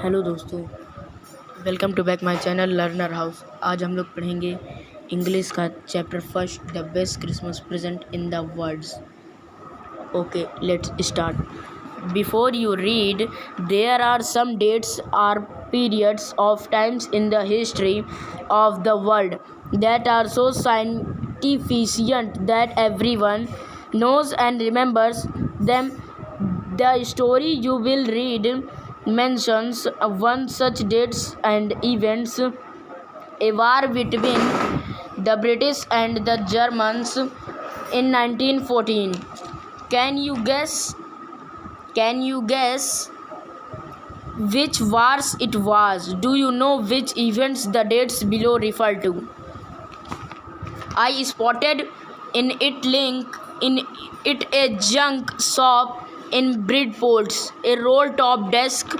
Hello दोस्तों, welcome to back my channel learner house. आज हम लोग पढ़ेंगे इंग्लिश का chapter first, the best Christmas present in the worlds. Okay, let's start. Before you read, there are some dates or periods of times in the history of the world that are so significant that everyone knows and remembers them. The story you will read mentions one such dates and events: a war between the British and the Germans in 1914. Can you guess? Can you guess which wars it was? Do you know which events the dates below refer to? I spotted in it a junk shop in Bridport, a roll top desk.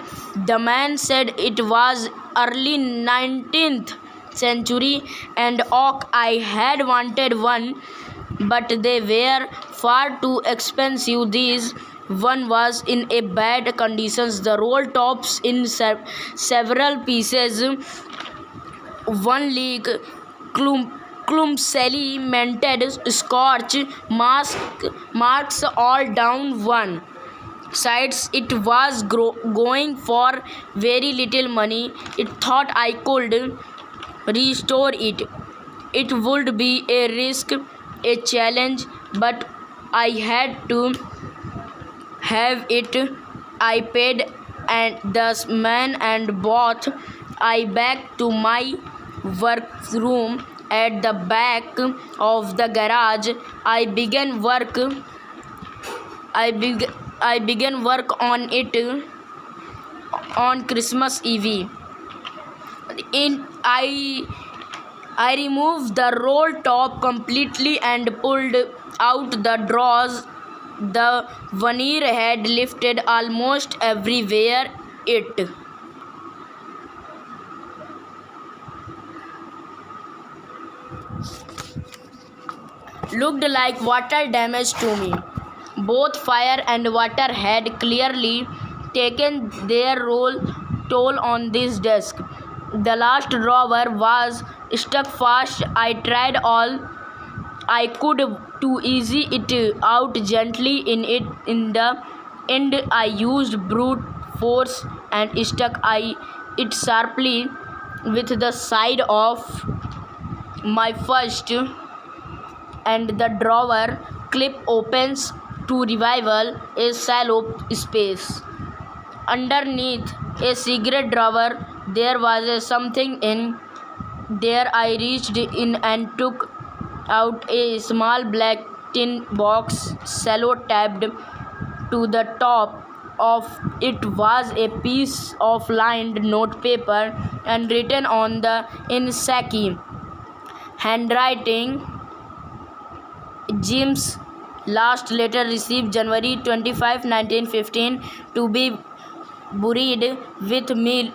The man said it was early 19th century and oak. I had wanted one, but they were far too expensive. These one was in a bad conditions, the roll tops in several pieces, one leak, clumsily mented scorch marks all down one sides. It was going for very little money. It thought I could restore it. It would be a risk, a challenge, but I had to have it. I paid and the man and both. I back to my workroom at the back of the garage. I began work on it on Christmas Eve. I removed the roll top completely and pulled out the drawers. The veneer had lifted almost everywhere. It looked like water damage to me. Both fire and water had clearly taken their toll on this desk. The last drawer was stuck fast. I tried all I could to ease it out gently. In the end, I used brute force and stuck it sharply with the side of my first, and the drawer clip opens to reveal a shallow space. Underneath a cigarette drawer, there was something in there. I reached in and took out a small black tin box, cello-taped to the top of it was a piece of lined notepaper, and written on the insaki handwriting, Jim's last letter received January 25, 1915, to be buried with me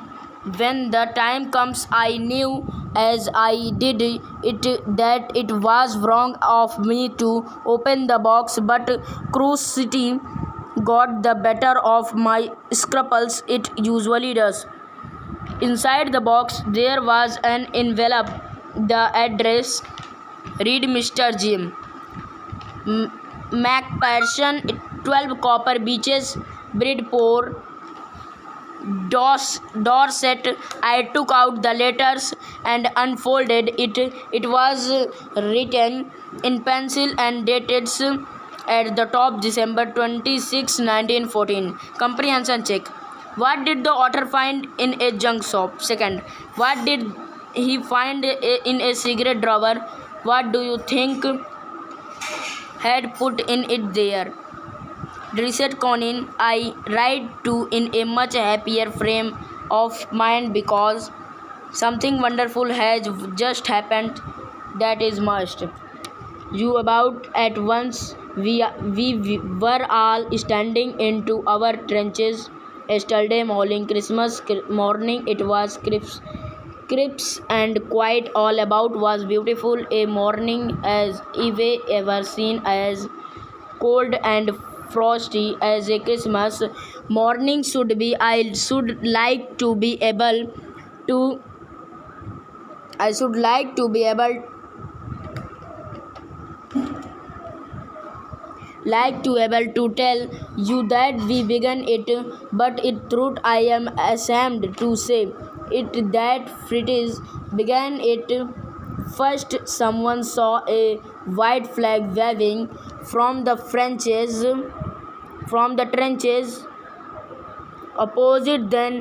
when the time comes. I knew as I did it that it was wrong of me to open the box, but curiosity got the better of my scruples. It usually does. Inside the box there was an envelope. The address read: Mr. Jim McPherson, 12 Copper Beaches, Bridport, Dorset. I took out the letters and unfolded it. It was written in pencil and dated at the top December 26, 1914. Comprehension check. What did the author find in a junk shop? Second, what did he find in a cigarette drawer? What do you think had put in it there? Reset Conin. I write to in a much happier frame of mind because something wonderful has just happened. That is must. You about at once. We were all standing into our trenches yesterday morning, Christmas morning. It was crisp and quiet all about. Was beautiful, a morning as Eve ever seen, as cold and frosty as a Christmas morning should be. I should like to be able to tell you that we began it, but in truth I am ashamed to say it that Fritz began it first. Someone saw a white flag waving from the trenches opposite. Then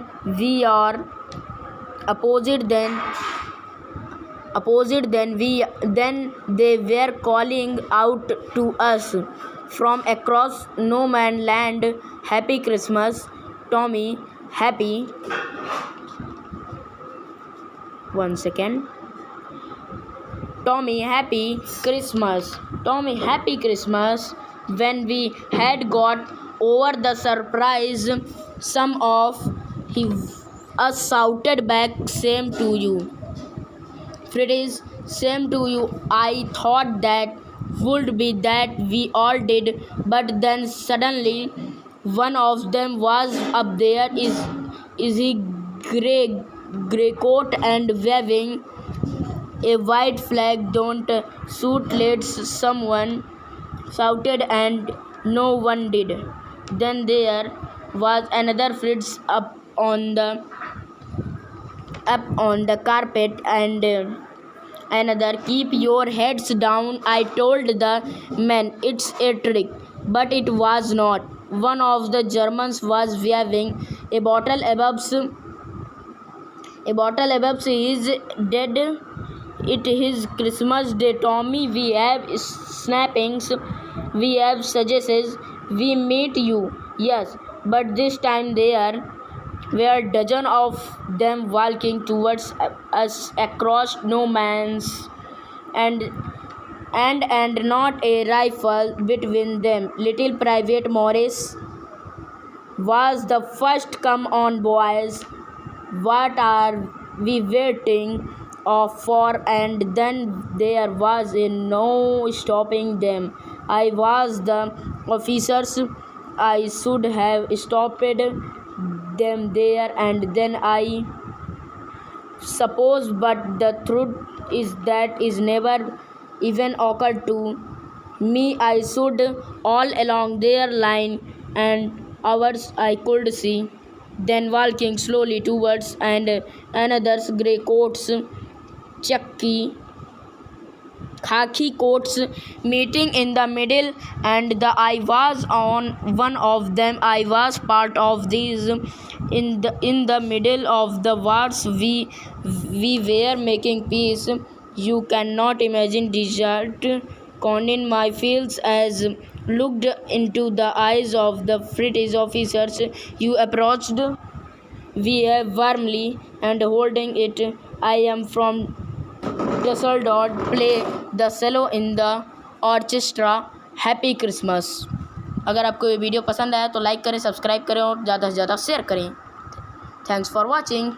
they were calling out to us from across no man land, "Happy Christmas, Tommy, happy." One second. "Tommy, happy Christmas, Tommy, happy Christmas." When we had got over the surprise, some of us shouted back, "Same to you, Fritz, same to you." I thought that would be that we all did, but then suddenly one of them was up there, is he grey coat and waving a white flag. "Don't shoot, lads," someone shouted, and no one did. Then there was another Fritz up on the carpet, and another. "Keep your heads down," I told the men. "It's a trick." But it was not. One of the Germans was waving a bottle above his dead. "It is Christmas Day, Tommy. We have snappings, we have suggestions, we meet you." Yes, but this time there were dozens of them walking towards us across no man's and not a rifle between them. Little Private Morris was the first. "Come on, boys, what are we waiting for?" And then there was no stopping them. I was the officers. I should have stopped them there and then, I suppose, but the truth is that is never even occurred to me. I should all along their line and ours I could see then walking slowly towards and another's grey coats, khaki coats meeting in the middle, and I was on one of them. I was part of these. In the middle of the wars we were making peace. You cannot imagine desert Conin my feels as looked into the eyes of the British officers. You approached we warmly and holding it. "I am from Dusseldorf, play the cello in the orchestra, Happy Christmas." अगर आपको ये video पसंद आया तो like करें, subscribe करें और ज़्यादा से ज़्यादा शेयर करें। Thanks for watching.